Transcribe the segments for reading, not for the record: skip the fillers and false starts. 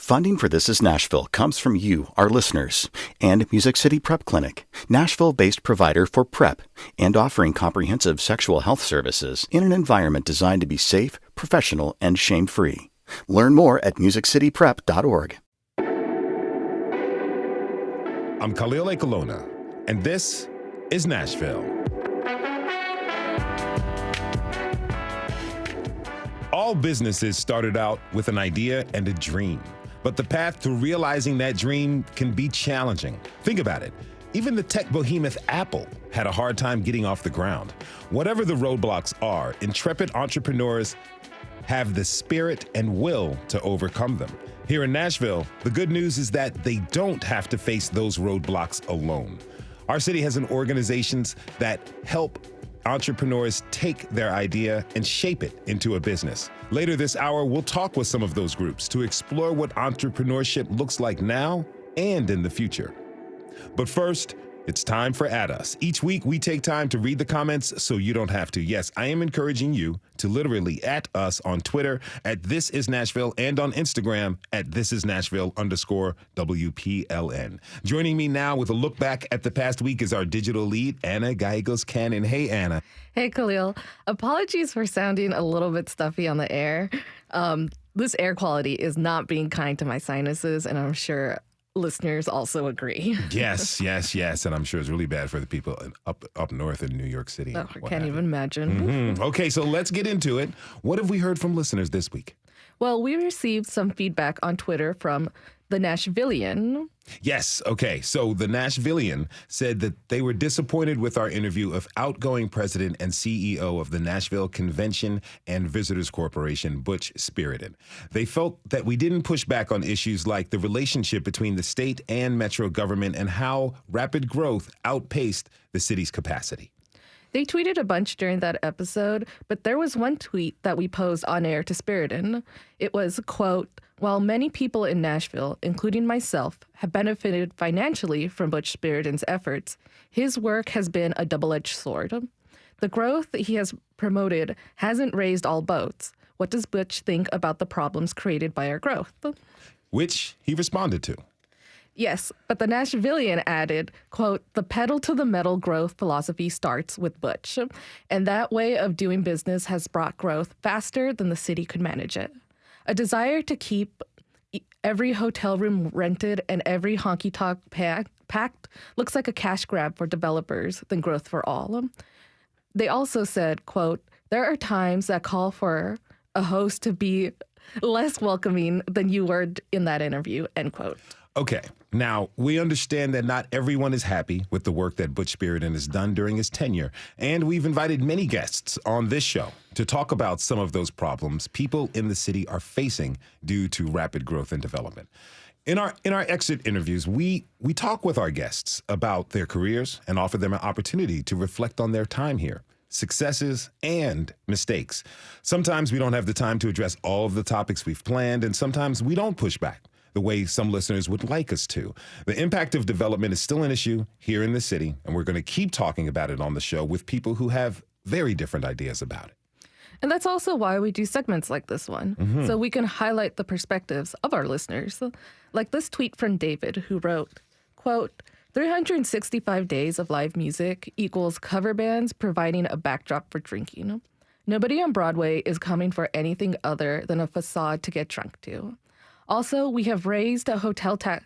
Funding for This Is Nashville comes from you, our listeners, and Music City Prep Clinic, Nashville-based provider for PrEP and offering comprehensive sexual health services in an environment designed to be safe, professional, and shame-free. Learn more at musiccityprep.org. I'm Khalil Ekulona, and this is Nashville. All businesses started out with an idea and a dream, but the path to realizing that dream can be challenging. Think about it. Even the tech behemoth Apple had a hard time getting off the ground. Whatever the roadblocks are, intrepid entrepreneurs have the spirit and will to overcome them. Here in Nashville, the good news is that they don't have to face those roadblocks alone. Our city has organizations that help entrepreneurs take their idea and shape it into a business. Later this hour, we'll talk with some of those groups to explore what entrepreneurship looks like now and in the future. But first, it's time for At Us. Each week, we take time to read the comments so you don't have to. Yes, I am encouraging you to literally at us on Twitter at This Is Nashville and on Instagram at ThisIsNashville_WPLN. Joining me now with a look back at the past week is our digital lead, Anna Gallegos-Cannon. Hey, Anna. Hey, Khalil. Apologies for sounding a little bit stuffy on the air. This air quality is not being kind to my sinuses, and I'm sure listeners also agree. Yes. And I'm sure it's really bad for the people up north in New York City. Oh, I can't even imagine. Okay, so let's get into it. What have we heard from listeners this week? Well, we received some feedback on Twitter from the Nashvillian. Yes. Okay. So the Nashvillian said that they were disappointed with our interview of outgoing president and CEO of the Nashville Convention and Visitors Corporation, Butch Spiriton. They felt that we didn't push back on issues like the relationship between the state and metro government and how rapid growth outpaced the city's capacity. They tweeted a bunch during that episode, but there was one tweet that we posed on air to Spiriton. It was, quote, "While many people in Nashville, including myself, have benefited financially from Butch Spiriton's efforts, his work has been a double-edged sword. The growth he has promoted hasn't raised all boats. What does Butch think about the problems created by our growth?" Which he responded to. Yes, but the Nashvillian added, quote, "The pedal-to-the-metal growth philosophy starts with Butch, and that way of doing business has brought growth faster than the city could manage it. A desire to keep every hotel room rented and every honky-tonk packed looks like a cash grab for developers than growth for all." They also said, quote, "There are times that call for a host to be less welcoming than you were in that interview," end quote. Okay, now we understand that not everyone is happy with the work that Butch Spiriton has done during his tenure, and we've invited many guests on this show to talk about some of those problems people in the city are facing due to rapid growth and development. In our exit interviews, we talk with our guests about their careers and offer them an opportunity to reflect on their time here, successes and mistakes. Sometimes we don't have the time to address all of the topics we've planned, and sometimes we don't push back the way some listeners would like us to. The impact of development is still an issue here in the city, and we're going to keep talking about it on the show with people who have very different ideas about it. And that's also why we do segments like this one, so we can highlight the perspectives of our listeners. Like this tweet from David, who wrote, quote, 365 days of live music equals cover bands providing a backdrop for drinking. Nobody on Broadway is coming for anything other than a facade to get drunk to. Also, we have raised a hotel tax.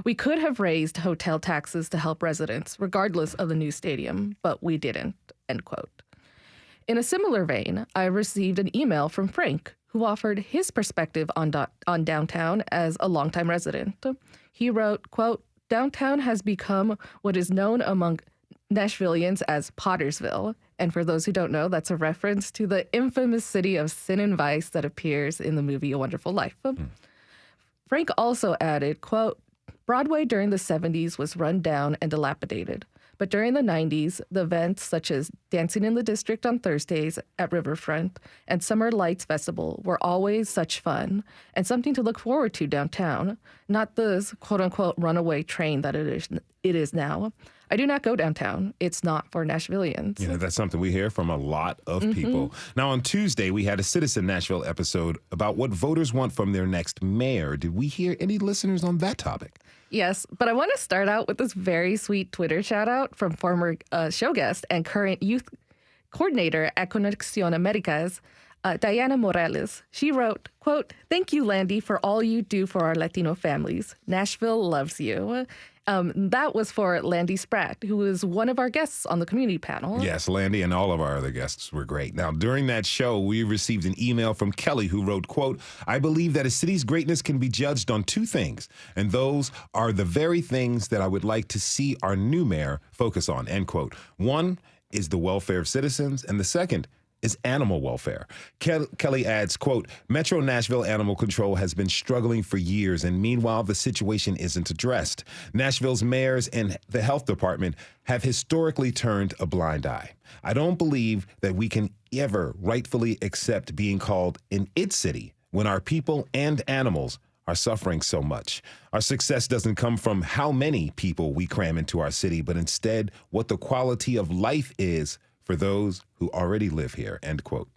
We could have raised hotel taxes to help residents, regardless of the new stadium, but we didn't, end quote. In a similar vein, I received an email from Frank, who offered his perspective on downtown as a longtime resident. He wrote, quote, "Downtown has become what is known among Nashvillians as Pottersville." And for those who don't know, that's a reference to the infamous city of sin and vice that appears in the movie A Wonderful Life. Frank also added, quote, "Broadway during the 70s was run down and dilapidated. But during the 90s, the events such as Dancing in the District on Thursdays at Riverfront and Summer Lights Festival were always such fun and something to look forward to downtown, not this quote-unquote runaway train that it is now. I do not go downtown. It's not for Nashvillians. You know, that's something we hear from a lot of people. Now, on Tuesday, we had a Citizen Nashville episode about what voters want from their next mayor. Did we hear any listeners on that topic? Yes, but I want to start out with this very sweet Twitter shout out from former show guest and current youth coordinator at Conexión Américas, Diana Morales. She wrote, quote, "Thank you, Landy, for all you do for our Latino families. Nashville loves you." That was for Landy Spratt, who is one of our guests on the community panel. Yes, Landy and all of our other guests were great. Now, during that show, we received an email from Kelly who wrote, quote, "I believe that a city's greatness can be judged on two things, and those are the very things that I would like to see our new mayor focus on," end quote. One is the welfare of citizens, and the second is animal welfare. Kelly adds, quote, "Metro Nashville Animal Control has been struggling for years, and meanwhile, the situation isn't addressed. Nashville's mayors and the health department have historically turned a blind eye. I don't believe that we can ever rightfully accept being called an it city when our people and animals are suffering so much. Our success doesn't come from how many people we cram into our city, but instead what the quality of life is for those who already live here," end quote.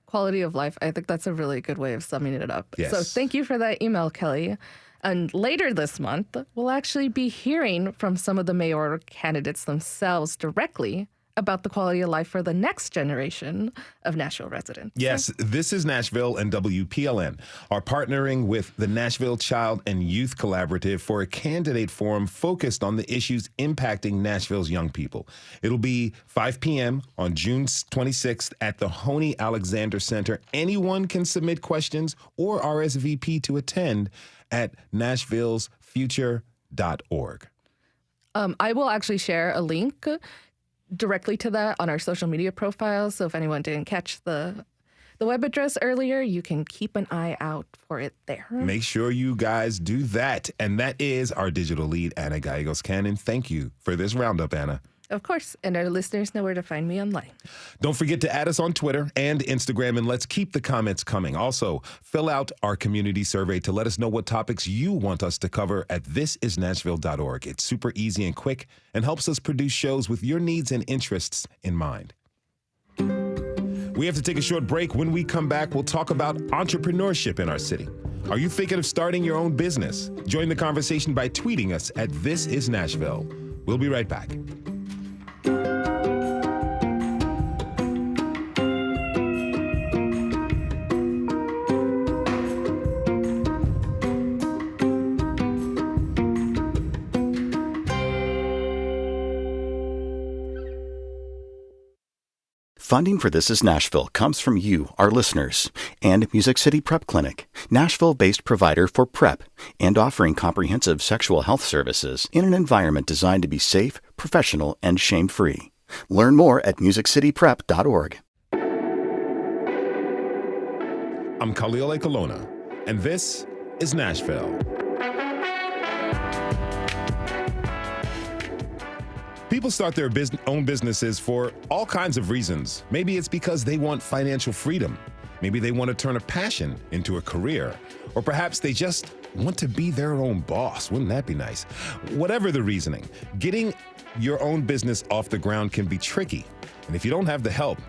Quality of life. I think that's a really good way of summing it up. Yes. So thank you for that email, Kelly. And later this month, we'll actually be hearing from some of the mayoral candidates themselves directly about the quality of life for the next generation of Nashville residents. Yes, This is Nashville and WPLN are partnering with the Nashville Child and Youth Collaborative for a candidate forum focused on the issues impacting Nashville's young people. It'll be 5 p.m. on June 26th at the Honey Alexander Center. Anyone can submit questions or RSVP to attend at nashvillesfuture.org. I will actually share a link directly to that on our social media profiles. So if anyone didn't catch the web address earlier, you can keep an eye out for it there. Make sure you guys do that. And that is our digital lead, Anna Gallegos-Cannon. Thank you for this roundup, Anna. Of course. And our listeners know where to find me online. Don't forget to add us on Twitter and Instagram, and let's keep the comments coming. Also, fill out our community survey to let us know what topics you want us to cover at thisisnashville.org. It's super easy and quick and helps us produce shows with your needs and interests in mind. We have to take a short break. When we come back, we'll talk about entrepreneurship in our city. Are you thinking of starting your own business? Join the conversation by tweeting us at thisisnashville. We'll be right back. Funding for This is Nashville comes from you, our listeners, and Music City Prep Clinic, Nashville-based provider for PrEP and offering comprehensive sexual health services in an environment designed to be safe, professional, and shame-free. Learn more at musiccityprep.org. I'm Khalil Ekulona, and this is Nashville. People start their own businesses for all kinds of reasons. Maybe it's because they want financial freedom. Maybe they want to turn a passion into a career. Or perhaps they just want to be their own boss. Wouldn't that be nice? Whatever the reasoning, getting your own business off the ground can be tricky. And if you don't have the help,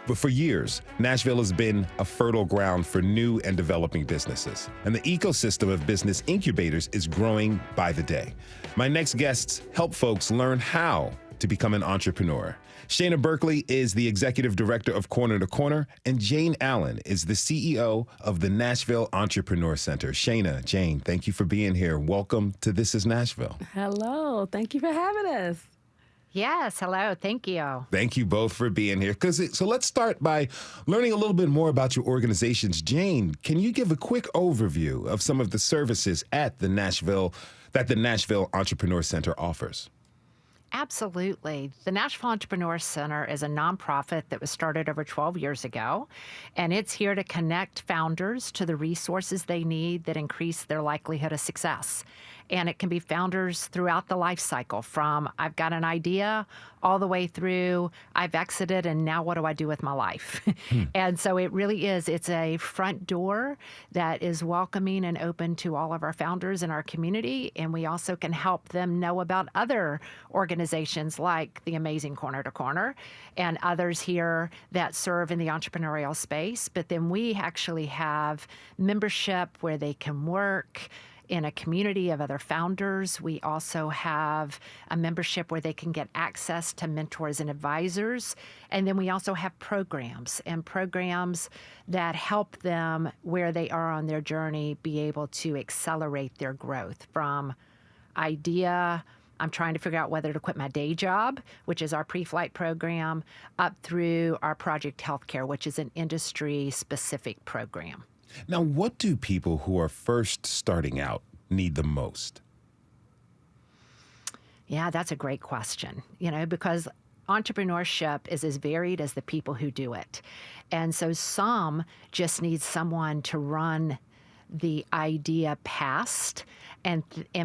but for years, Nashville has been a fertile ground for new and developing businesses, and the ecosystem of business incubators is growing by the day. My next guests help folks learn how to become an entrepreneur. Shayna Berkeley is the executive director of Corner to Corner, and Jane Allen is the CEO of the Nashville Entrepreneur Center. Shayna, Jane, thank you for being here. Welcome to This is Nashville. Hello. Thank you for having us. Yes, hello. Thank you. Thank you both for being here. So let's start by learning a little bit more about your organizations. Jane, can you give a quick overview of some of the services at the Nashville Entrepreneur Center offers? Absolutely. The Nashville Entrepreneur Center is a nonprofit that was started over 12 years ago, and it's here to connect founders to the resources they need that increase their likelihood of success. And it can be founders throughout the life cycle, from I've got an idea all the way through I've exited and now what do I do with my life? And so it really is. It's a front door that is welcoming and open to all of our founders in our community. And we also can help them know about other organizations like the amazing Corner to Corner and others here that serve in the entrepreneurial space. But then we actually have membership where they can work in a community of other founders. We also have a membership where they can get access to mentors and advisors. And then we also have programs that help them where they are on their journey be able to accelerate their growth from idea, I'm trying to figure out whether to quit my day job, which is our pre-flight program, up through our Project Healthcare, which is an industry-specific program. Now, what do people who are first starting out need the most? Yeah, that's a great question, because entrepreneurship is as varied as the people who do it. And so some just need someone to run the idea past and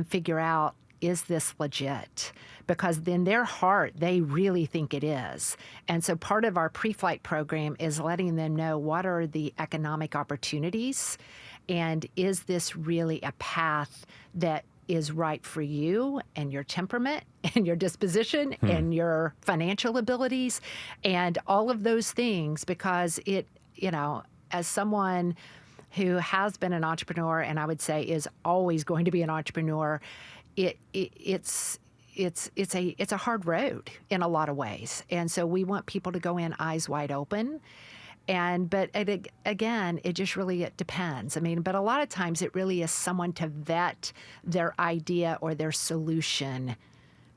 figure out, is this legit? Because in their heart, they really think it is. And so part of our pre-flight program is letting them know what are the economic opportunities, and is this really a path that is right for you and your temperament and your disposition and your financial abilities and all of those things. Because it, as someone who has been an entrepreneur, and I would say is always going to be an entrepreneur, it's a hard road in a lot of ways. And so we want people to go in eyes wide open. But again, it just really, it depends. But a lot of times it really is someone to vet their idea or their solution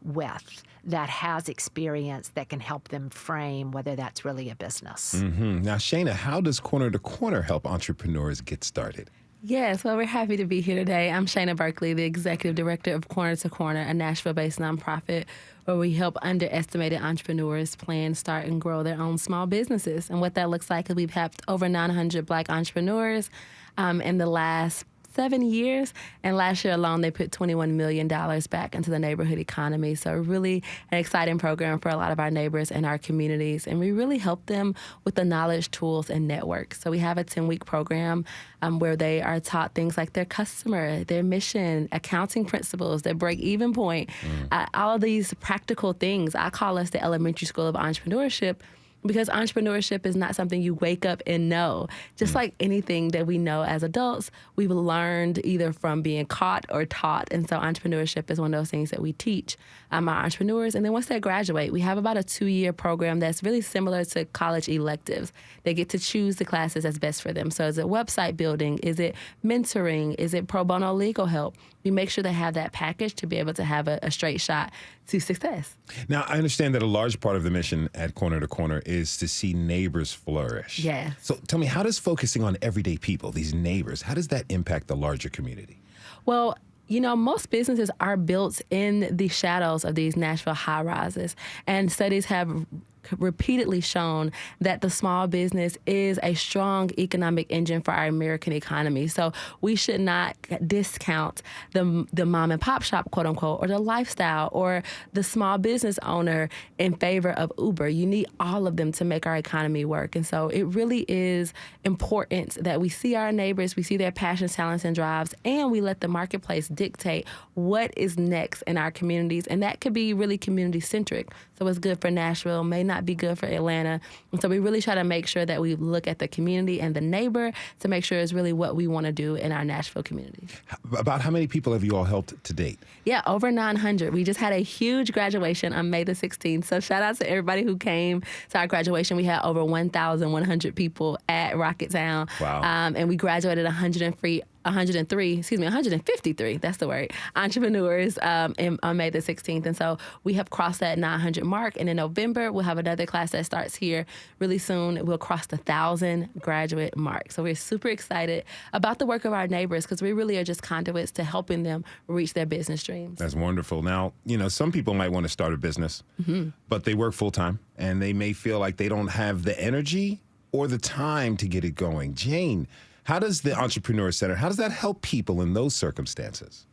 with that has experience that can help them frame whether that's really a business. Mm-hmm. Now, Shana, how does Corner to Corner help entrepreneurs get started? Yes, well, we're happy to be here today. I'm Shana Berkeley, the Executive Director of Corner to Corner, a Nashville-based nonprofit where we help underestimated entrepreneurs plan, start, and grow their own small businesses. And what that looks like is we've helped over 900 Black entrepreneurs in the last 7 years, and last year alone they put $21 million back into the neighborhood economy. So really an exciting program for a lot of our neighbors and our communities, and we really help them with the knowledge, tools, and network. So we have a 10-week program where they are taught things like their customer, their mission, accounting principles, their break-even point, all of these practical things. I call us the elementary school of entrepreneurship, because entrepreneurship is not something you wake up and know. Just like anything that we know as adults, we've learned either from being caught or taught. And so entrepreneurship is one of those things that we teach our entrepreneurs. And then once they graduate, we have about a 2-year program that's really similar to college electives. They get to choose the classes that's best for them. So is it website building? Is it mentoring? Is it pro bono legal help? We make sure they have that package to be able to have a straight shot to success. Now, I understand that a large part of the mission at Corner to Corner is to see neighbors flourish. Yeah. So tell me, how does focusing on everyday people, these neighbors, how does that impact the larger community? Well, most businesses are built in the shadows of these Nashville high rises, and studies have repeatedly shown that the small business is a strong economic engine for our American economy. So we should not discount the mom and pop shop, quote unquote, or the lifestyle or the small business owner in favor of Uber. You need all of them to make our economy work. And so it really is important that we see our neighbors, we see their passions, talents, and drives, and we let the marketplace dictate what is next in our communities. And that could be really community-centric. So what's good for Nashville may not be good for Atlanta. And so we really try to make sure that we look at the community and the neighbor to make sure it's really what we want to do in our Nashville community. About how many people have you all helped to date? Yeah, over 900. We just had a huge graduation on May the 16th. So shout out to everybody who came to our graduation. We had over 1,100 people at Rocketown. Wow. And we graduated 153, that's the word, entrepreneurs on May the 16th. And so we have crossed that 900 mark. And in November, we'll have another class that starts here really soon. We'll cross the 1,000 graduate mark. So we're super excited about the work of our neighbors because we really are just conduits to helping them reach their business dreams. That's wonderful. Now, some people might want to start a business, but they work full time and they may feel like they don't have the energy or the time to get it going. Jane, how does the Entrepreneur Center, how does that help people in those circumstances?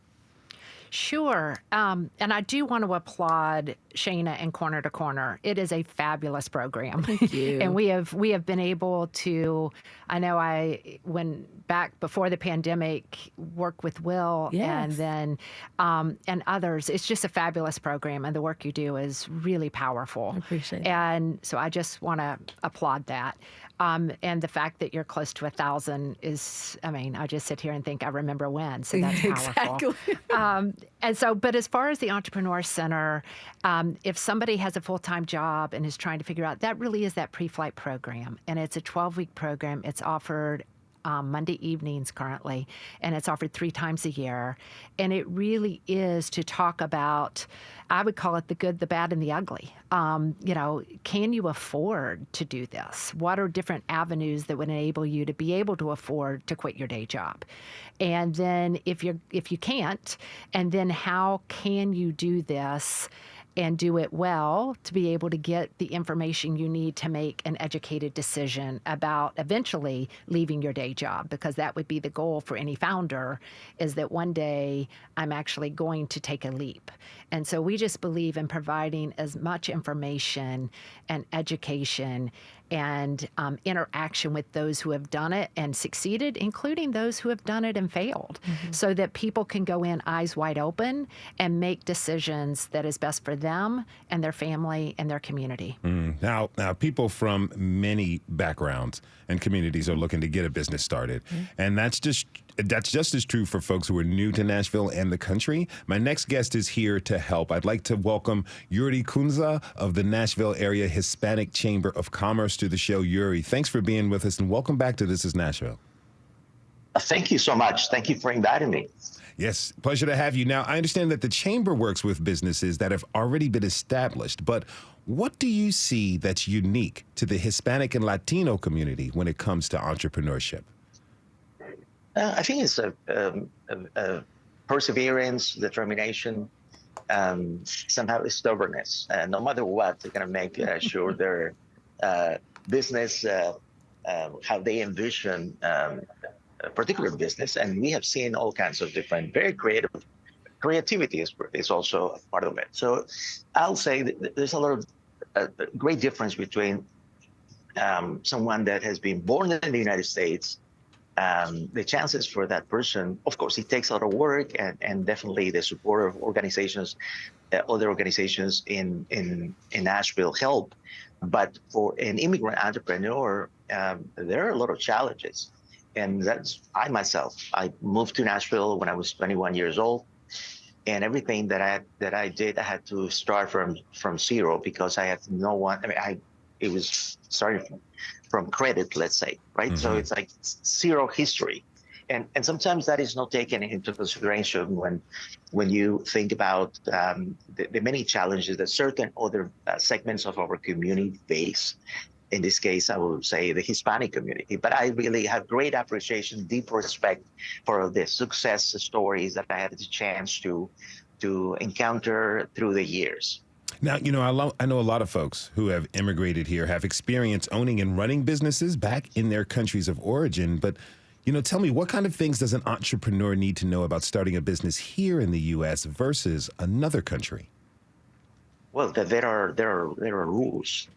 Sure. And I do want to applaud Shayna and Corner to Corner. It is a fabulous program. Thank you. And we have been able to, I know when back before the pandemic, work with Will and then and others. It's just a fabulous program, and the work you do is really powerful. I appreciate it. And so I just want to applaud that. And the fact that you're close to 1,000 is, I mean, I just sit here and think I remember when, so that's powerful. Exactly. And so, but as far as the Entrepreneur Center, if somebody has a full-time job and is trying to figure out, that really is that pre-flight program. And it's a 12-week program. It's offered Monday evenings currently, and it's offered 3 times a year. And it really is to talk about, I would call it the good, the bad, and the ugly. Can you afford to do this? What are different avenues that would enable you to be able to afford to quit your day job? And then if you can't, and then how can you do this and do it well to be able to get the information you need to make an educated decision about eventually leaving your day job, because that would be the goal for any founder, is that one day I'm actually going to take a leap. And so we just believe in providing as much information and education and interaction with those who have done it and succeeded, including those who have done it and failed, so that people can go in eyes wide open and make decisions that is best for them and their family and their community. Now, people from many backgrounds and communities are looking to get a business started, and that's just as true for folks who are new to Nashville and the country. My next guest is here to help. I'd like to welcome Yuri Kunza of the Nashville Area Hispanic Chamber of Commerce to the show. Yuri, thanks for being with us, and welcome back to This is Nashville. Thank you so much. Thank you for inviting me. Yes, pleasure to have you. Now, I understand that the Chamber works with businesses that have already been established, but what do you see that's unique to the Hispanic and Latino community when it comes to entrepreneurship? I think it's a perseverance, determination, somehow stubbornness. No matter what, they're going to make sure their business, how they envision a particular business. And we have seen all kinds of different, very creativity is also a part of it. So I'll say that there's a lot of great difference between someone that has been born in the United States. The chances for that person, of course, it takes a lot of work and definitely the support of organizations, other organizations in Nashville help. But for an immigrant entrepreneur, there are a lot of challenges. And I moved to Nashville when I was 21 years old. And everything that I did, I had to start from zero because I had no one. I mean, it was starting from credit, let's say, right? So it's like zero history. And sometimes that is not taken into consideration when you think about the many challenges that certain other segments of our community face. In this case, I would say the Hispanic community. But I really have great appreciation, deep respect for the success stories that I had the chance to encounter through the years. Now, I know a lot of folks who have immigrated here have experience owning and running businesses back in their countries of origin. But, tell me, what kind of things does an entrepreneur need to know about starting a business here in the U.S. versus another country? Well, there are rules.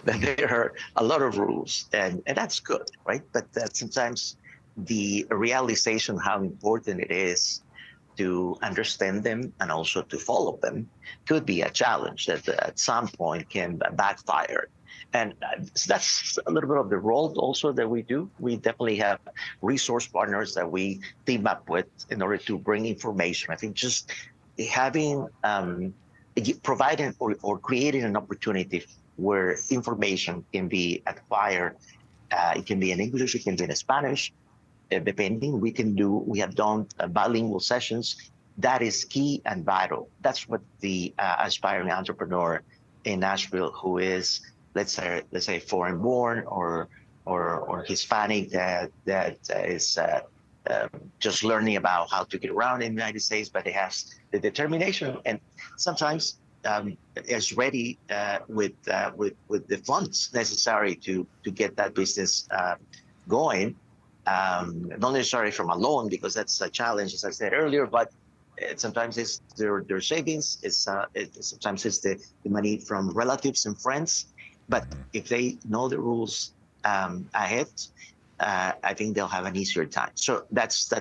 There are a lot of rules, and that's good, right? But that sometimes the realization how important it is to understand them and also to follow them could be a challenge that at some point can backfire. And that's a little bit of the role also that we do. We definitely have resource partners that we team up with in order to bring information. I think just having, providing or creating an opportunity where information can be acquired. It can be in English, it can be in Spanish, depending. We have done bilingual sessions. That is key and vital. That's what the aspiring entrepreneur in Nashville who is, let's say foreign born or Hispanic that is just learning about how to get around in the United States, but it has the determination and sometimes is ready with the funds necessary to get that business going. Not necessarily from a loan, because that's a challenge, as I said earlier, but Sometimes it's their savings. Sometimes it's the money from relatives and friends. But if they know the rules ahead, I think they'll have an easier time. So that's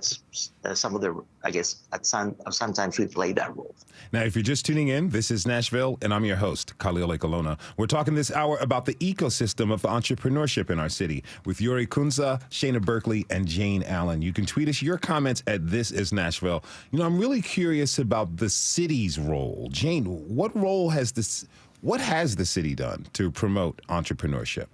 some of the, I guess, sometimes we play that role. Now, if you're just tuning in, this is Nashville, and I'm your host, Khalil Ekulona. We're talking this hour about the ecosystem of entrepreneurship in our city with Yuri Kunza, Shayna Berkeley, and Jane Allen. You can tweet us your comments at This Is Nashville. You know, I'm really curious about the city's role. Jane, what has the city done to promote entrepreneurship?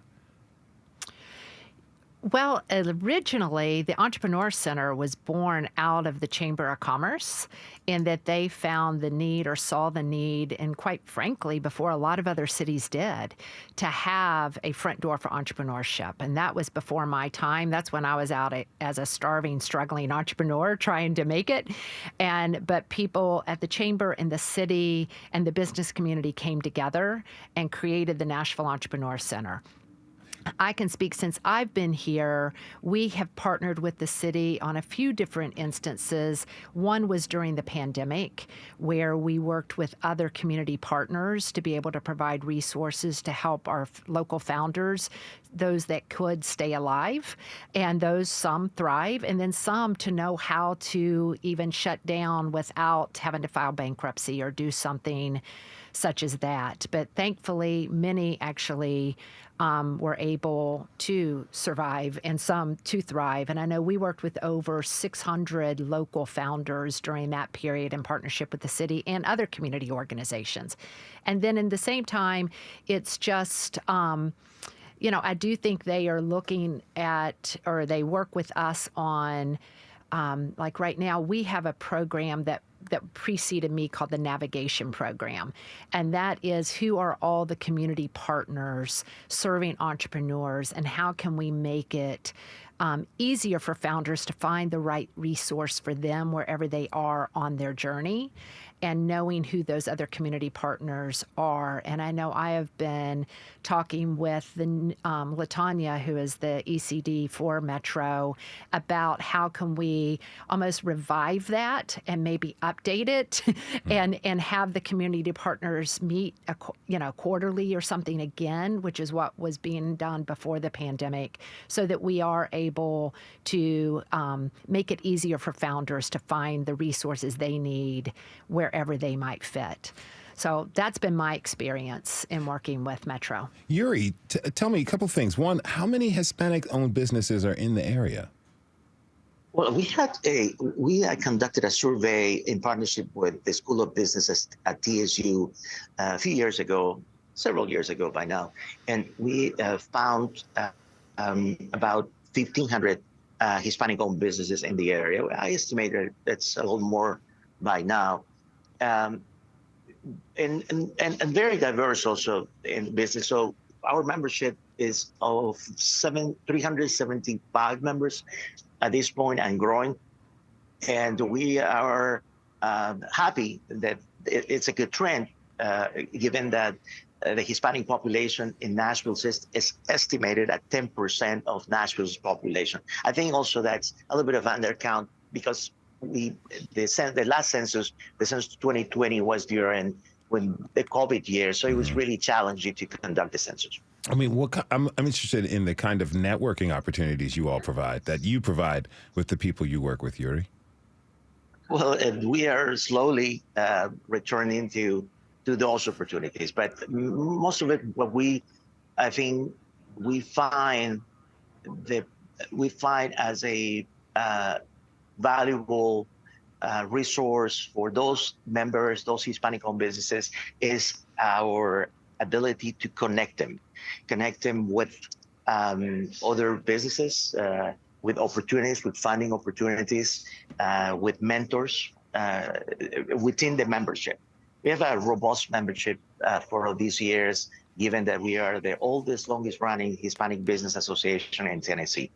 Well, originally, the Entrepreneur Center was born out of the Chamber of Commerce in that they found the need or saw the need, and quite frankly, before a lot of other cities did, to have a front door for entrepreneurship. And that was before my time. That's when I was out as a starving, struggling entrepreneur trying to make it. But people at the Chamber and the city and the business community came together and created the Nashville Entrepreneur Center. I can speak since I've been here. We have partnered with the city on a few different instances. One was during the pandemic, where we worked with other community partners to be able to provide resources to help our local founders, those that could stay alive, and some thrive, and then some to know how to even shut down without having to file bankruptcy or do something such as that. But thankfully, many actually were able to survive and some to thrive. And I know we worked with over 600 local founders during that period in partnership with the city and other community organizations. And then in the same time, it's just, I do think they are looking at, or they work with us on, like right now, we have a program that preceded me called the Navigation Program. And that is, who are all the community partners serving entrepreneurs, and how can we make it easier for founders to find the right resource for them wherever they are on their journey, and knowing who those other community partners are. And I know I have been talking with Latanya, who is the ECD for Metro, about how can we almost revive that and maybe update it and have the community partners meet quarterly or something again, which is what was being done before the pandemic, so that we are able to make it easier for founders to find the resources they need wherever they might fit. So that's been my experience in working with Metro. Yuri, tell me a couple things. One, how many Hispanic-owned businesses are in the area? Well, we had conducted a survey in partnership with the School of Business at TSU a few years ago, several years ago by now, and we found about 1,500 Hispanic-owned businesses in the area. I estimate that it's a little more by now. And very diverse also in business. So our membership is of 375 members at this point and growing. And we are happy that it's a good trend, given that the Hispanic population in Nashville is estimated at 10% of Nashville's population. I think also that's a little bit of undercount, because the last census, the census 2020, was during the COVID year, so it was really challenging to conduct the census. I mean, I'm interested in the kind of networking opportunities you all provide, that you provide with the people you work with, Yuri. Well, we are slowly returning to those opportunities, but most of it, I think we find as a valuable resource for those members, those Hispanic-owned businesses, is our ability to connect them with other businesses, with opportunities, with funding opportunities, with mentors within the membership. We have a robust membership for these years, given that we are the oldest, longest running Hispanic Business Association in Tennessee.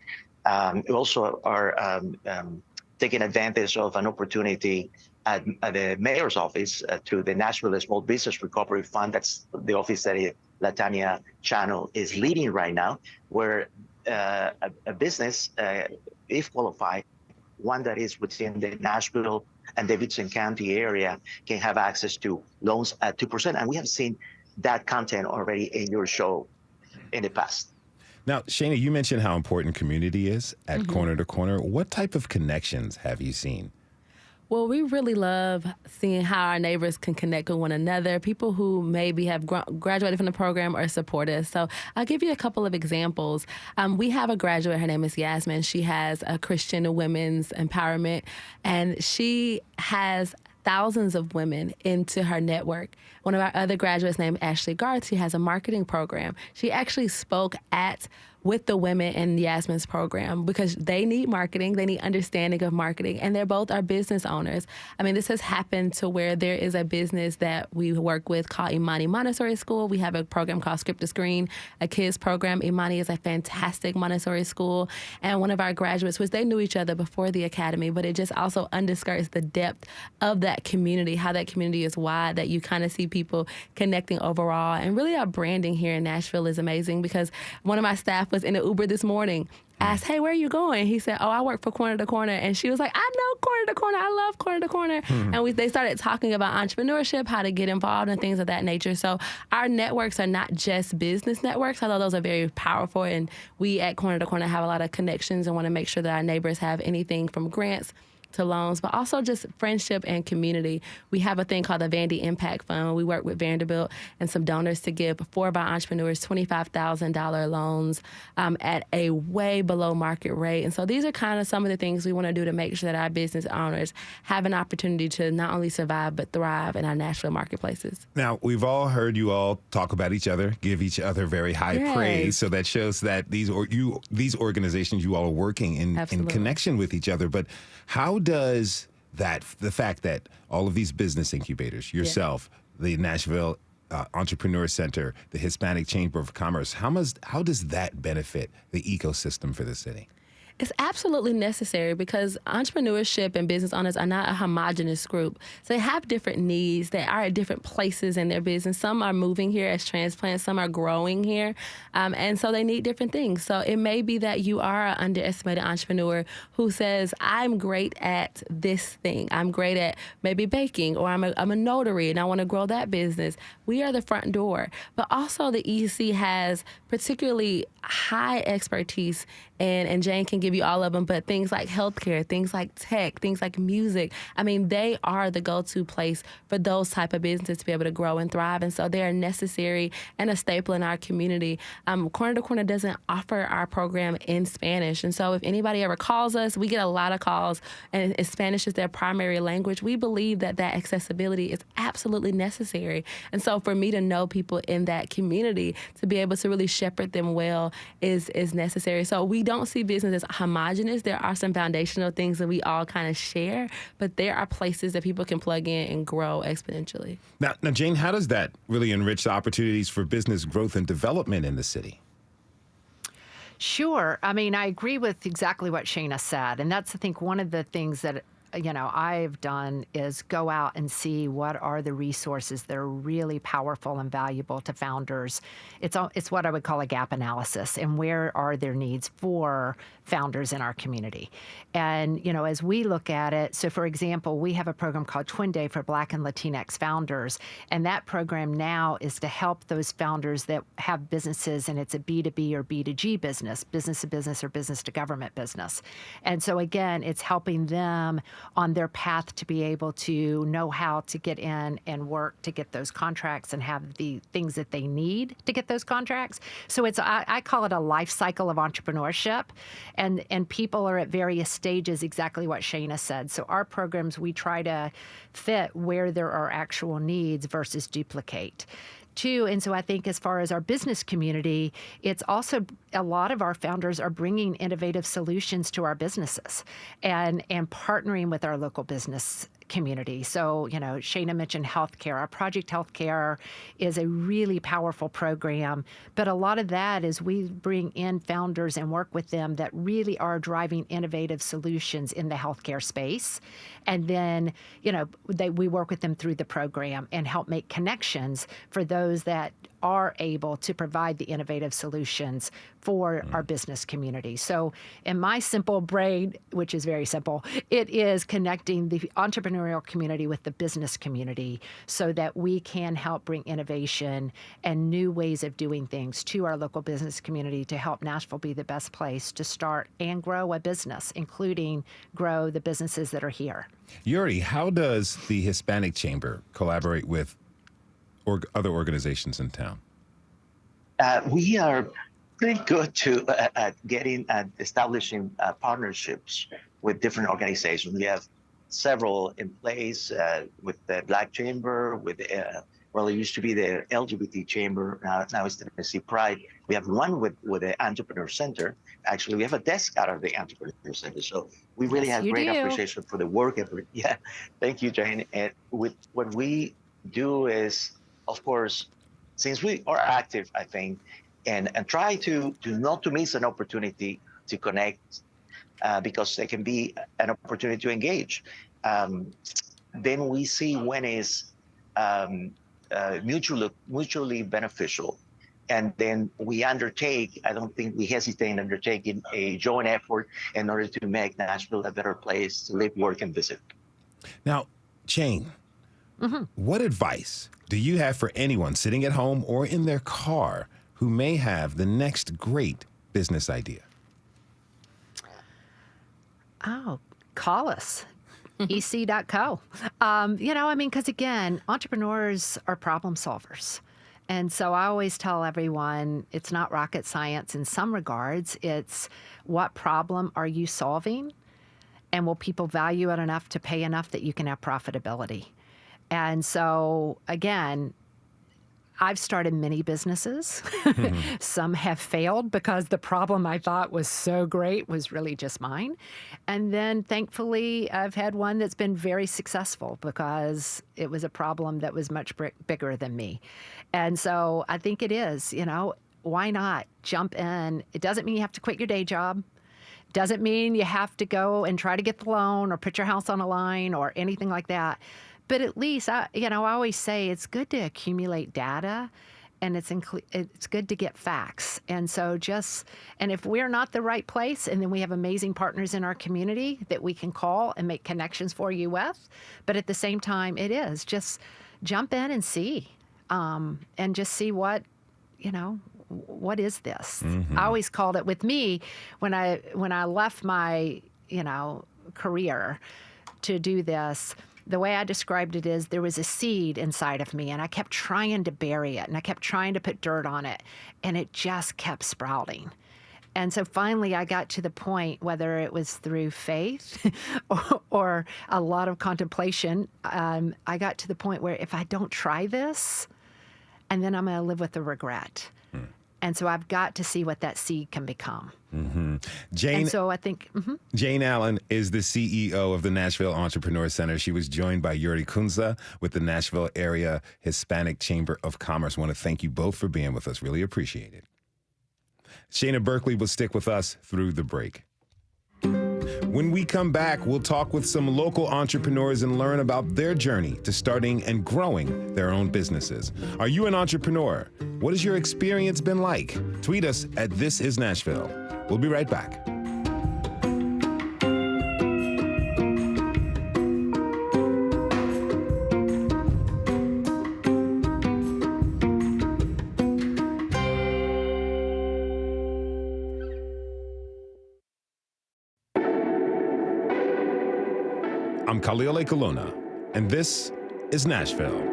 We also are taking advantage of an opportunity at the mayor's office through the Nashville Small Business Recovery Fund. That's the office that Latanya Channel is leading right now, where a business, if qualified, one that is within the Nashville and Davidson County area can have access to loans at 2%. And we have seen that content already in your show in the past. Now, Shana, you mentioned how important community is at Corner to Corner. What type of connections have you seen? Well, we really love seeing how our neighbors can connect with one another, people who maybe have graduated from the program or support us. So I'll give you a couple of examples. We have a graduate, her name is Yasmin. She has a Christian women's empowerment, and she has thousands of women into her network. One of our other graduates named Ashley Garth, she has a marketing program. She actually spoke with the women in Yasmin's program because they need marketing, they need understanding of marketing, and they're both our business owners. I mean, this has happened to where there is a business that we work with called Imani Montessori School. We have a program called Script to Screen, a kids program. Imani is a fantastic Montessori school, and one of our graduates, which they knew each other before the academy, but it just also underscores the depth of that community, how that community is wide, that you kind of see people connecting overall. And really our branding here in Nashville is amazing because one of my staff was in an Uber this morning, asked, hey, where are you going? He said, oh, I work for Corner to Corner. And she was like, I know Corner to Corner. I love Corner to Corner. And they started talking about entrepreneurship, how to get involved and things of that nature. So our networks are not just business networks, although those are very powerful. And we at Corner to Corner have a lot of connections and want to make sure that our neighbors have anything from grants to loans, but also just friendship and community. We have a thing called the Vandy Impact Fund. We work with Vanderbilt and some donors to give 4 of our entrepreneurs $25,000 loans at a way below market rate. And so these are kind of some of the things we want to do to make sure that our business owners have an opportunity to not only survive, but thrive in our Nashville marketplaces. Now, we've all heard you all talk about each other, give each other very high praise. So that shows that these organizations, you all are working in connection with each other. But how does the fact that all of these business incubators, yourself, the Nashville Entrepreneur Center, the Hispanic Chamber of Commerce, how does that benefit the ecosystem for the city? It's absolutely necessary because entrepreneurship and business owners are not a homogenous group. So they have different needs. They are at different places in their business. Some are moving here as transplants. Some are growing here. And so they need different things. So it may be that you are an underestimated entrepreneur who says, I'm great at this thing. I'm great at maybe baking, or I'm a notary and I want to grow that business. We are the front door. But also the EC has particularly high expertise, and Jane can give you all of them, but things like healthcare, things like tech, things like music. I mean, they are the go-to place for those type of businesses to be able to grow and thrive. And so they are necessary and a staple in our community. Corner to Corner doesn't offer our program in Spanish. And so if anybody ever calls us, we get a lot of calls, and if Spanish is their primary language, we believe that accessibility is absolutely necessary. And so for me to know people in that community, to be able to really shepherd them well is necessary. So we don't see business as homogenous. There are some foundational things that we all kind of share, but there are places that people can plug in and grow exponentially. Now, Jane, how does that really enrich the opportunities for business growth and development in the city? Sure. I mean, I agree with exactly what Shana said. And that's, I think, one of the things that I've done is go out and see what are the resources that are really powerful and valuable to founders. It's what I would call a gap analysis, and where are their needs for founders in our community. And, as we look at it, so for example, we have a program called Twin Day for Black and Latinx founders. And that program now is to help those founders that have businesses, and it's a B2B or B2G business to business or business to government business. And so again, it's helping them on their path to be able to know how to get in and work to get those contracts and have the things that they need to get those contracts. So I call it a life cycle of entrepreneurship, and people are at various stages, exactly what Shana said. So our programs, we try to fit where there are actual needs versus duplicate. Too. And so I think as far as our business community, it's also a lot of our founders are bringing innovative solutions to our businesses and partnering with our local business community. So, Shana mentioned healthcare. Our Project Healthcare is a really powerful program, but a lot of that is we bring in founders and work with them that really are driving innovative solutions in the healthcare space. And then, we work with them through the program and help make connections for those that are able to provide the innovative solutions for our business community. So in my simple brain, which is very simple, it is connecting the entrepreneurial community with the business community so that we can help bring innovation and new ways of doing things to our local business community to help Nashville be the best place to start and grow a business, including grow the businesses that are here. Yuri, how does the Hispanic Chamber collaborate with other organizations in town? We are pretty good to establishing partnerships with different organizations. We have several in place with the Black Chamber, with it used to be the LGBT Chamber. Now it's the Tennessee Pride. We have one with the Entrepreneur Center. Actually, we have a desk out of the Entrepreneur Center. So we really have great appreciation for the work. Yeah, thank you, Jane. And with what we do is, of course, since we are active, I think, and try to not to miss an opportunity to connect, because there can be an opportunity to engage. Then we see when is mutually beneficial. And then we undertake, I don't think we hesitate in undertaking a joint effort in order to make Nashville a better place to live, work, and visit. Now, Jane, what advice do you have for anyone sitting at home or in their car who may have the next great business idea? Oh, call us. ec.co. Because again, entrepreneurs are problem solvers. And so I always tell everyone it's not rocket science in some regards. It's what problem are you solving? And will people value it enough to pay enough that you can have profitability? And so, again, I've started many businesses. Some have failed because the problem I thought was so great was really just mine. And then, thankfully, I've had one that's been very successful because it was a problem that was much bigger than me. And so I think it is, why not jump in? It doesn't mean you have to quit your day job. Doesn't mean you have to go and try to get the loan or put your house on a line or anything like that. But at least, I always say it's good to accumulate data, and it's good to get facts. And so and if we're not the right place, and then we have amazing partners in our community that we can call and make connections for you with. But at the same time, it is just jump in and see, and just see what is this? I always called it with me when I left my, career to do this. The way I described it is there was a seed inside of me, and I kept trying to bury it, and I kept trying to put dirt on it, and it just kept sprouting. And so finally I got to the point, whether it was through faith or a lot of contemplation, I got to the point where if I don't try this, and then I'm going to live with the regret. And so I've got to see what that seed can become. Jane, and so I think... Jane Allen is the CEO of the Nashville Entrepreneur Center. She was joined by Yuri Kunza with the Nashville Area Hispanic Chamber of Commerce. I want to thank you both for being with us. Really appreciate it. Shana Berkeley will stick with us through the break. When we come back, we'll talk with some local entrepreneurs and learn about their journey to starting and growing their own businesses. Are you an entrepreneur? What has your experience been like? Tweet us at This Is Nashville. We'll be right back. I'm Khalil Ekulona, and this is Nashville.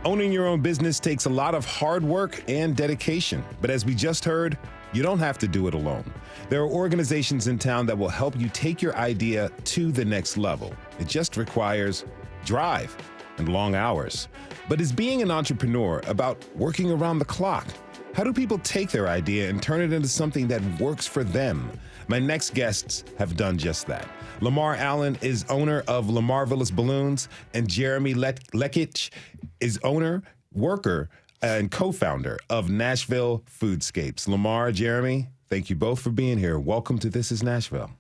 Owning your own business takes a lot of hard work and dedication, but as we just heard, you don't have to do it alone. There are organizations in town that will help you take your idea to the next level. It just requires drive and long hours. But is being an entrepreneur about working around the clock? How do people take their idea and turn it into something that works for them? My next guests have done just that. Lamar Allen is owner of Lamar Villas Balloons, and Jeremy Lekich is owner, worker, and co-founder of Nashville Foodscapes. Lamar, Jeremy, thank you both for being here. Welcome to This Is Nashville.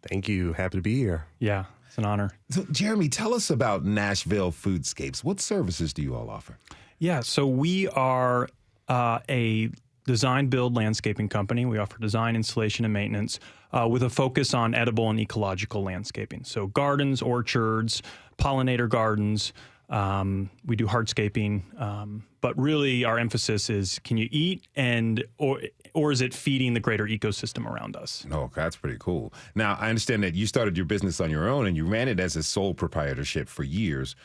Thank you. Happy to be here. Yeah. It's an honor. So, Jeremy, tell us about Nashville Foodscapes. What services do you all offer? Yeah, so we are a design build landscaping company. We offer design, installation, and maintenance with a focus on edible and ecological landscaping. So gardens, orchards, pollinator gardens. We do hardscaping, but really our emphasis is, can you eat, or is it feeding the greater ecosystem around us? Oh, that's pretty cool. Now, I understand that you started your business on your own and you ran it as a sole proprietorship for years,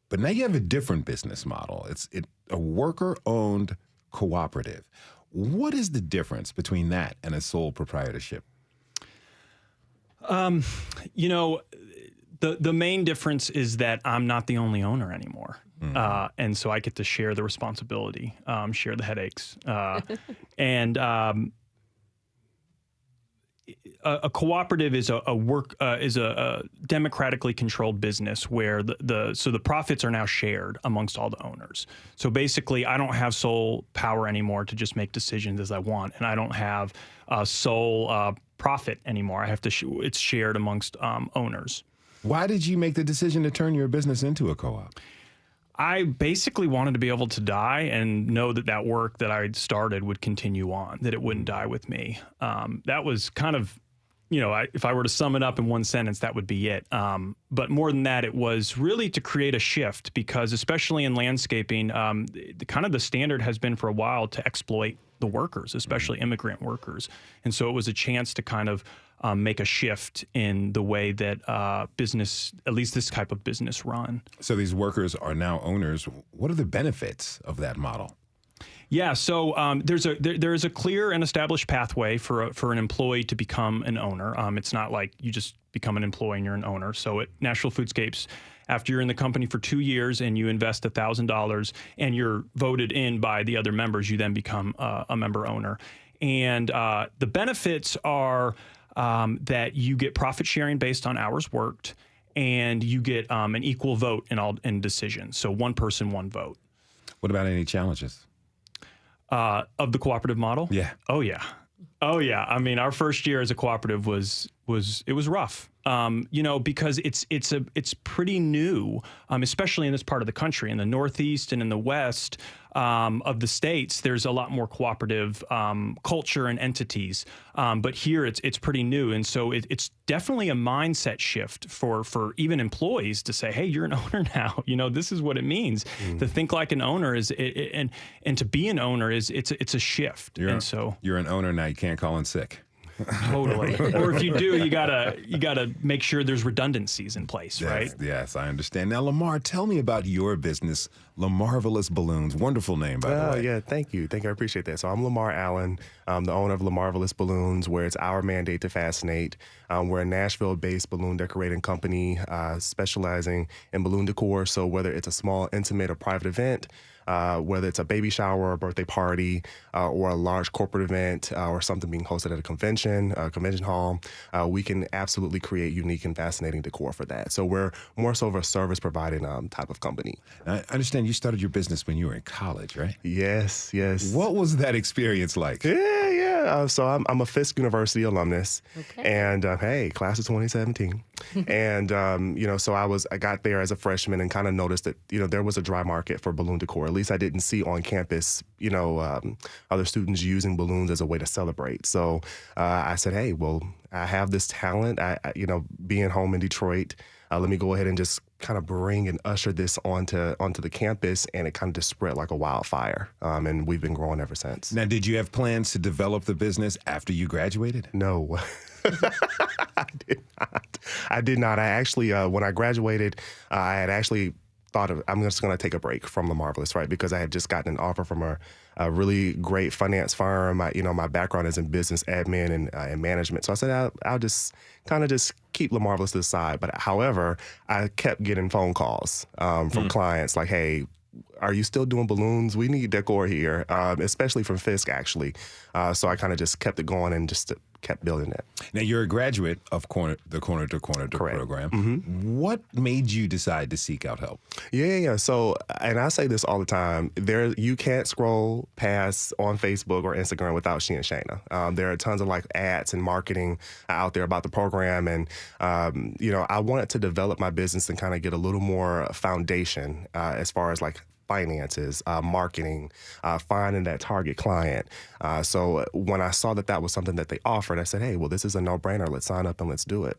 but now you have a different business model. It's a worker-owned cooperative. What is the difference between that and a sole proprietorship? You know, the main difference is that I'm not the only owner anymore. And so I get to share the responsibility, share the headaches. And a cooperative is a democratically controlled business where the profits are now shared amongst all the owners. So basically, I don't have sole power anymore to just make decisions as I want, and I don't have sole profit anymore. I have to. It's shared amongst owners. Why did you make the decision to turn your business into a co-op? I basically wanted to be able to die and know that work that I started would continue on, that it wouldn't die with me. That was kind of, you know, if I were to sum it up in one sentence, that would be it. But more than that, it was really to create a shift because especially in landscaping, the standard has been for a while to exploit the workers, especially immigrant workers. And so it was a chance to kind of make a shift in the way that business, at least this type of business, run. So these workers are now owners. What are the benefits of that model? Yeah, so there is a clear and established pathway for an employee to become an owner. It's not like you just become an employee and you're an owner. So at Nashville Foodscapes, after you're in the company for 2 years and you invest $1,000 and you're voted in by the other members, you then become a member owner. And the benefits are that you get profit sharing based on hours worked, and you get an equal vote in decisions. So one person, one vote. What about any challenges? Of the cooperative model? Yeah. Oh yeah. I mean, our first year as a cooperative was rough. You know, because it's pretty new, especially in this part of the country, in the Northeast and in the West of the states. There's a lot more cooperative culture and entities, but here it's pretty new, and so it's definitely a mindset shift for even employees to say, hey, you're an owner now. You know, this is what it means to think like an owner and to be an owner it's a shift. You're an owner now. You can't call in sick. Totally. Or if you do, you gotta make sure there's redundancies in place, right? Yes, I understand. Now, Lamar, tell me about your business, Lamarvelous Balloons. Wonderful name, by the way. Yeah, thank you. I appreciate that. So I'm Lamar Allen. I'm the owner of Lamarvelous Balloons, where it's our mandate to fascinate. We're a Nashville-based balloon decorating company specializing in balloon decor. So whether it's a small, intimate, or private event, whether it's a baby shower or a birthday party or a large corporate event or something being hosted at a convention hall, we can absolutely create unique and fascinating decor for that. So we're more so of a service-providing type of company. I understand you started your business when you were in college, right? Yes. What was that experience like? Yeah. So I'm a Fisk University alumnus, and hey, class of 2017. And so I got there as a freshman and kind of noticed that there was a dry market for balloon decor. At least I didn't see on campus other students using balloons as a way to celebrate. So I said, hey, well, I have this talent. Being home in Detroit, let me go ahead and just kind of bring and usher this onto the campus, and it kind of just spread like a wildfire. And we've been growing ever since. Now, did you have plans to develop the business after you graduated? No. I did not. I actually, when I graduated, I had actually thought I'm just going to take a break from Lamarvelous, right? Because I had just gotten an offer from a really great finance firm. My background is in business admin and management. So I said, I'll just kind of just keep Lamarvelous to the side. But however, I kept getting phone calls from clients like, hey, are you still doing balloons? We need decor here, especially from Fisk, actually. So I kind of just kept it going and just kept building it. Now, you're a graduate of the Corner to Corner program. What made you decide to seek out help? Yeah. So, and I say this all the time, you can't scroll past on Facebook or Instagram without she and Shayna. There are tons of like ads and marketing out there about the program. And, I wanted to develop my business and kind of get a little more foundation as far as like finances, marketing, finding that target client. So when I saw that was something that they offered, I said, hey, well, this is a no-brainer. Let's sign up and let's do it.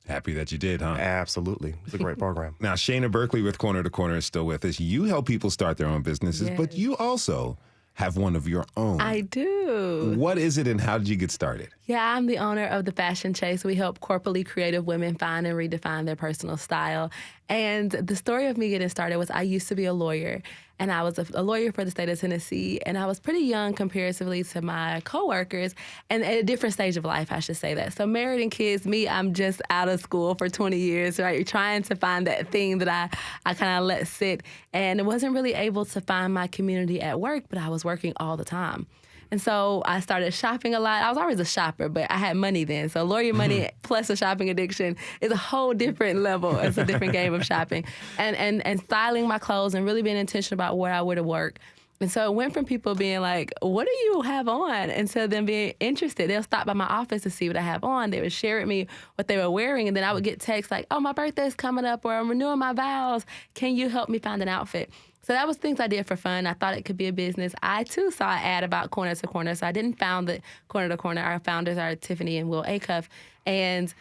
Happy that you did, huh? Absolutely. It's a great program. Now, Shayna Berkeley with Corner to Corner is still with us. You help people start their own businesses, but you also have one of your own. I do. What is it and how did you get started? Yeah, I'm the owner of The Fashion Chase. We help corporately creative women find and redefine their personal style. And the story of me getting started was I used to be a lawyer, and I was a lawyer for the state of Tennessee, and I was pretty young comparatively to my coworkers, and at a different stage of life, I should say that. So married and kids, I'm just out of school for 20 years, right? Trying to find that thing that I kind of let sit, and wasn't really able to find my community at work, but I was working all the time. And so I started shopping a lot. I was always a shopper, but I had money then. So lawyer money plus a shopping addiction is a whole different level. It's a different game of shopping. And styling my clothes and really being intentional about where I would have worked. And so it went from people being like, what do you have on? And so them being interested. They'll stop by my office to see what I have on. They would share with me what they were wearing. And then I would get texts like, oh, my birthday's coming up, or I'm renewing my vows. Can you help me find an outfit? So that was things I did for fun. I thought it could be a business. I, too, saw an ad about Corner to Corner, so I didn't found the Corner to Corner. Our founders are Tiffany and Will Acuff. And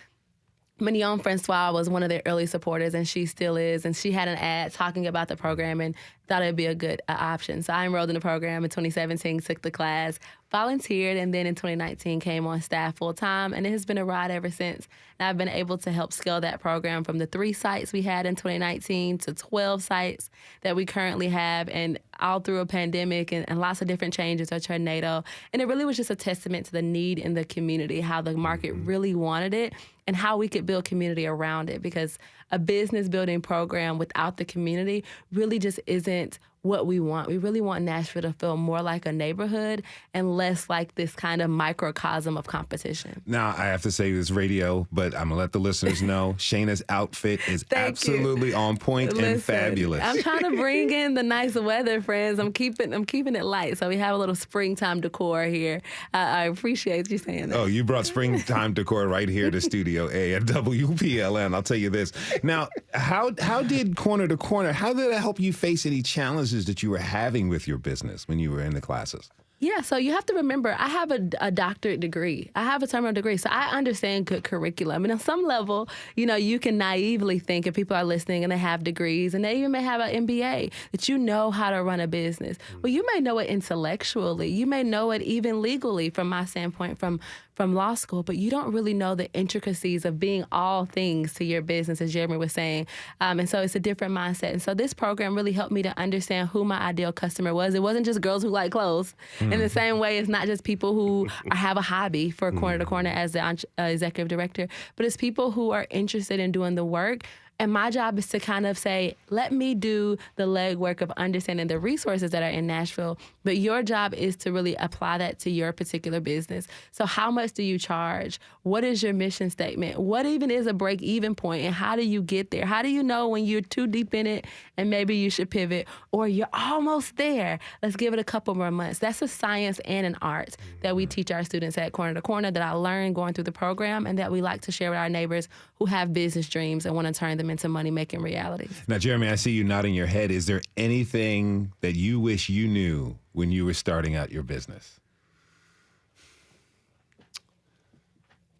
Mignon Francois was one of their early supporters, and she still is. And she had an ad talking about the program and thought it would be a good option. So I enrolled in the program in 2017, took the class, volunteered, and then in 2019 came on staff full-time. And it has been a ride ever since. And I've been able to help scale that program from the 3 sites we had in 2019 to 12 sites that we currently have, and all through a pandemic and lots of different changes, a tornado. And it really was just a testament to the need in the community, how the market really wanted it, and how we could build community around it, because a business building program without the community really just isn't what we want. We really want Nashville to feel more like a neighborhood and less like this kind of microcosm of competition. Now, I have to say this radio, but I'm going to let the listeners know Shayna's outfit is absolutely on point and fabulous. I'm trying to bring in the nice weather, friends. I'm keeping it light. So we have a little springtime decor here. I appreciate you saying that. Oh, you brought springtime decor right here to Studio A at WPLN. I'll tell you this. Now, how did Corner to Corner, how did it help you face any challenges that you were having with your business when you were in the classes? Yeah, so you have to remember, I have a doctorate degree. I have a terminal degree, so I understand good curriculum. And on some level, you can naively think if people are listening and they have degrees and they even may have an MBA, that you know how to run a business. Well, you may know it intellectually. You may know it even legally from my standpoint from law school, but you don't really know the intricacies of being all things to your business, as Jeremy was saying. And so it's a different mindset. And so this program really helped me to understand who my ideal customer was. It wasn't just girls who like clothes. In the same way, it's not just people who have a hobby for Corner to Corner as the executive director, but it's people who are interested in doing the work. And my job is to kind of say, let me do the legwork of understanding the resources that are in Nashville, but your job is to really apply that to your particular business. So how much do you charge? What is your mission statement? What even is a break-even point, and how do you get there? How do you know when you're too deep in it and maybe you should pivot, or you're almost there? Let's give it a couple more months. That's a science and an art that we teach our students at Corner to Corner, that I learned going through the program, and that we like to share with our neighbors who have business dreams and want to turn them into money-making realities. Now, Jeremy, I see you nodding your head. Is there anything that you wish you knew when you were starting out your business?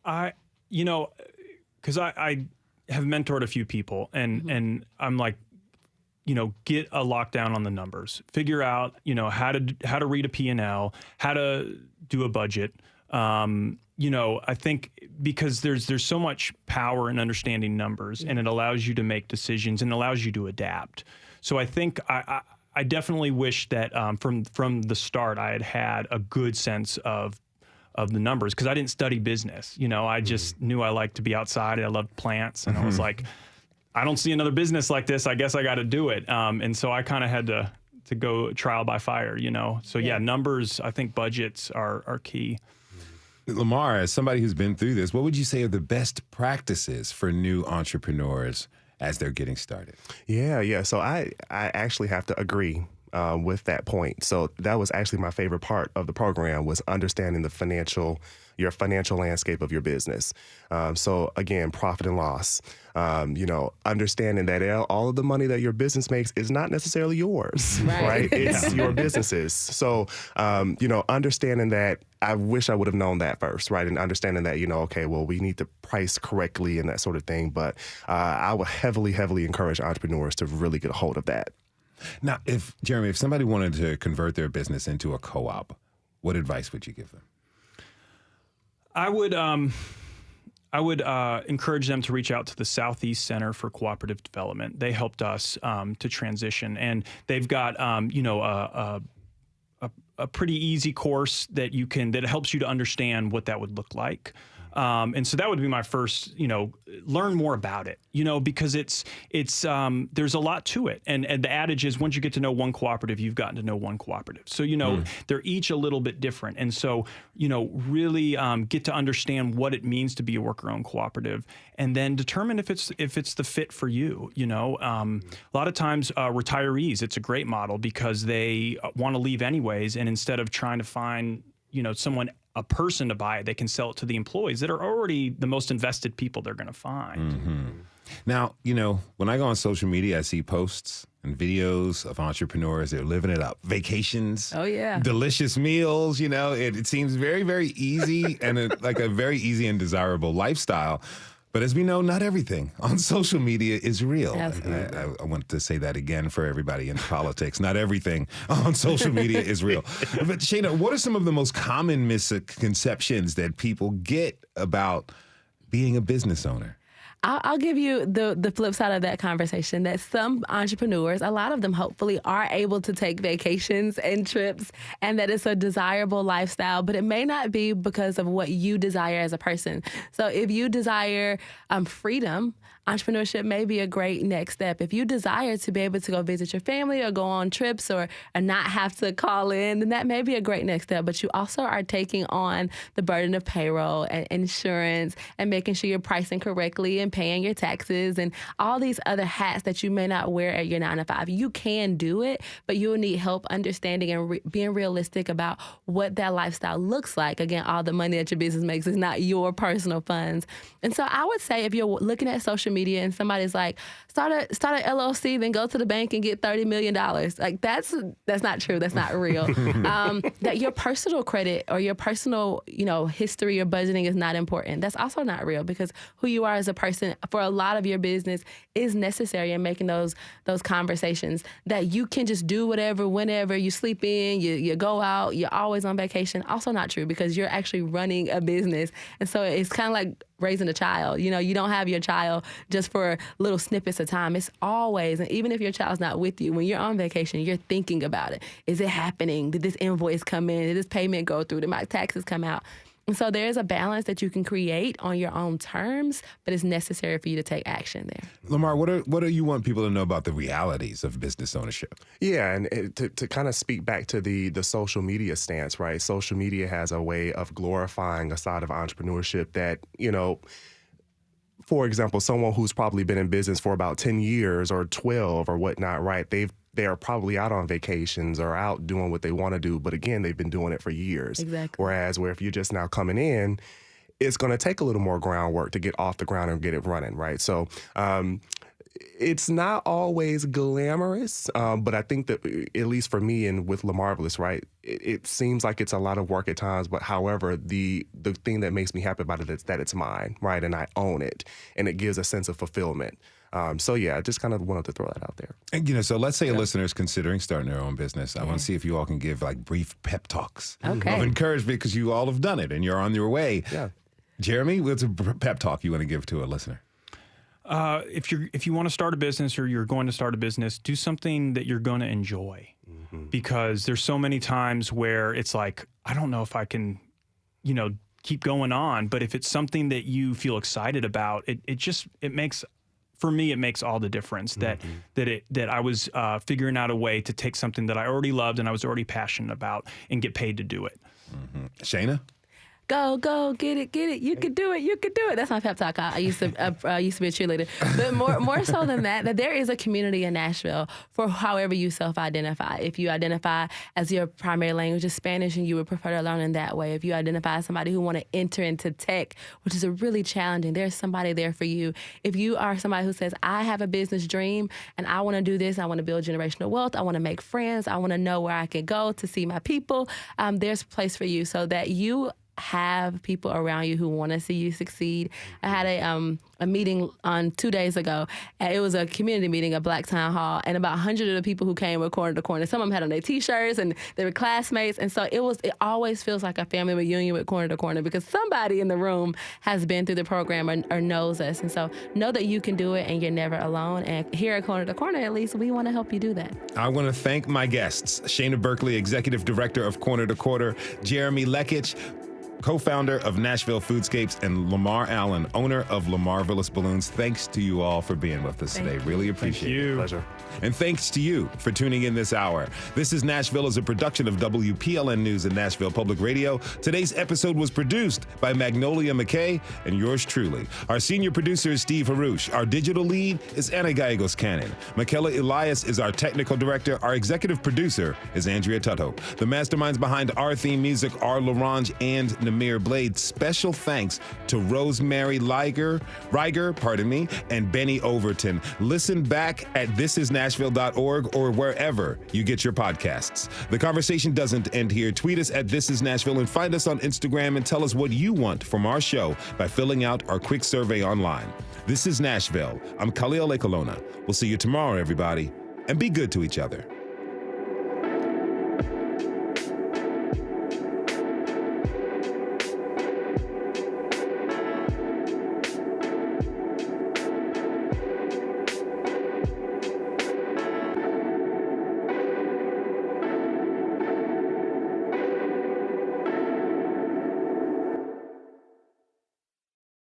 Because I have mentored a few people, and I'm like, get a lockdown on the numbers. Figure out, how to read a P&L, how to do a budget. I think because there's so much power in understanding numbers, and it allows you to make decisions and allows you to adapt. So I think I definitely wish that from the start I had a good sense of the numbers, because I didn't study business. I just knew I liked to be outside and I loved plants, and I was like, I don't see another business like this. I guess I got to do it. And so I kind of had to go trial by fire. So yeah, numbers. I think budgets are key. Lamar, as somebody who's been through this, what would you say are the best practices for new entrepreneurs as they're getting started? Yeah. So I actually have to agree with that point. So that was actually my favorite part of the program, was understanding your financial landscape of your business. So again, profit and loss, understanding that all of the money that your business makes is not necessarily yours, right? It's your business's. So, understanding that, I wish I would have known that first, right? And understanding that, okay, well, we need to price correctly and that sort of thing. But I would heavily encourage entrepreneurs to really get a hold of that. Now, Jeremy, if somebody wanted to convert their business into a co-op, what advice would you give them? I would encourage them to reach out to the Southeast Center for Cooperative Development. They helped us to transition, and they've got a pretty easy course that helps you to understand what that would look like. And so that would be my first, learn more about it, because there's a lot to it. And the adage is, once you get to know one cooperative, you've gotten to know one cooperative. So, they're each a little bit different. And so, really get to understand what it means to be a worker-owned cooperative, and then determine if it's the fit for you. A lot of times retirees, it's a great model because they want to leave anyways. And instead of trying to find, a person to buy it, they can sell it to the employees that are already the most invested people they're going to find. Mm-hmm. Now, when I go on social media, I see posts and videos of entrepreneurs. They're living it up. Vacations. Oh, yeah. Delicious meals. It seems very, very easy and like a very easy and desirable lifestyle. But as we know, not everything on social media is real. I want to say that again for everybody in politics. Not everything on social media is real. But Shayna, what are some of the most common misconceptions that people get about being a business owner? I'll give you the flip side of that conversation, that some entrepreneurs, a lot of them hopefully, are able to take vacations and trips, and that it's a desirable lifestyle, but it may not be because of what you desire as a person. So if you desire freedom, entrepreneurship may be a great next step. If you desire to be able to go visit your family or go on trips or not have to call in, then that may be a great next step. But you also are taking on the burden of payroll and insurance and making sure you're pricing correctly and paying your taxes and all these other hats that you may not wear at your 9-to-5. You can do it, but you will need help understanding and being realistic about what that lifestyle looks like. Again, all the money that your business makes is not your personal funds. And so I would say, if you're looking at social media and somebody's like, start an LLC, then go to the bank and get $30 million. Like that's not true. That's not real. That your personal credit or your personal, history or budgeting is not important. That's also not real, because who you are as a person for a lot of your business is necessary in making those conversations. That you can just do whatever, whenever you sleep in, you go out, you're always on vacation. Also not true, because you're actually running a business. And so it's kind of like raising a child. You don't have your child just for little snippets of time. It's always, and even if your child's not with you, when you're on vacation, you're thinking about it. Is it happening? Did this invoice come in? Did this payment go through? Did my taxes come out? And so there's a balance that you can create on your own terms, but it's necessary for you to take action there. Lamar, what do you want people to know about the realities of business ownership? Yeah, and to kind of speak back to the social media stance, right? Social media has a way of glorifying a side of entrepreneurship that, for example, someone who's probably been in business for about 10 years or 12 or whatnot, right? They are probably out on vacations or out doing what they want to do. But again, they've been doing it for years. Exactly. Whereas if you're just now coming in, it's going to take a little more groundwork to get off the ground and get it running, right? So it's not always glamorous, but I think that, at least for me and with LaMarvelous, right, it seems like it's a lot of work at times. But however, the thing that makes me happy about it is that it's mine, right? And I own it. And it gives a sense of fulfillment. So yeah, I just kind of wanted to throw that out there. And so let's say a listener is considering starting their own business. I want to see if you all can give like brief pep talks of encouragement, because you all have done it and you're on your way. Yeah. Jeremy, what's a pep talk you want to give to a listener? If you want to start a business or you're going to start a business, do something that you're going to enjoy, because there's so many times where it's like, I don't know if I can, keep going on. But if it's something that you feel excited about, it makes. For me, it makes all the difference that I was figuring out a way to take something that I already loved and I was already passionate about and get paid to do it. Shayna? go, get it, you can do it. That's my pep talk. I used to be a cheerleader. But more so than that there is a community in Nashville for however you self-identify. If you identify as your primary language is Spanish and you would prefer to learn in that way, if you identify as somebody who want to enter into tech, which is a really challenging, there's somebody there for you. If you are somebody who says, I have a business dream and I want to do this, I want to build generational wealth, I want to make friends, I want to know where I can go to see my people, there's a place for you so that you have people around you who want to see you succeed. I had a meeting on 2 days ago. And it was a community meeting, a Black town hall, and about 100 of the people who came were corner to corner. Some of them had on their T-shirts, and they were classmates. And so it always feels like a family reunion with corner to corner because somebody in the room has been through the program or knows us. And so know that you can do it and you're never alone. And here at Corner to Corner, at least, we want to help you do that. I want to thank my guests, Shana Berkeley, Executive Director of Corner to Corner, Jeremy Lekich, co-founder of Nashville Foodscapes, and Lamar Allen, owner of Lamar Villas Balloons. Thanks to you all for being with us today. Really appreciate it. Pleasure. And thanks to you for tuning in this hour. This is Nashville is a production of WPLN News and Nashville Public Radio. Today's episode was produced by Magnolia, McKay, and yours truly. Our senior producer is Steve Harouche. Our digital lead is Anna Gallegos-Cannon. Michaela Elias is our technical director. Our executive producer is Andrea Tuttle. The masterminds behind our theme music are LaRange and Namir Blade. Special thanks to Rosemary Riger, and Benny Overton. Listen back at thisisnashville.org or wherever you get your podcasts. The conversation doesn't end here. Tweet us at This Is Nashville and find us on Instagram and tell us what you want from our show by filling out our quick survey online. This is Nashville. I'm Khalil Ekulona. We'll see you tomorrow, everybody, and be good to each other.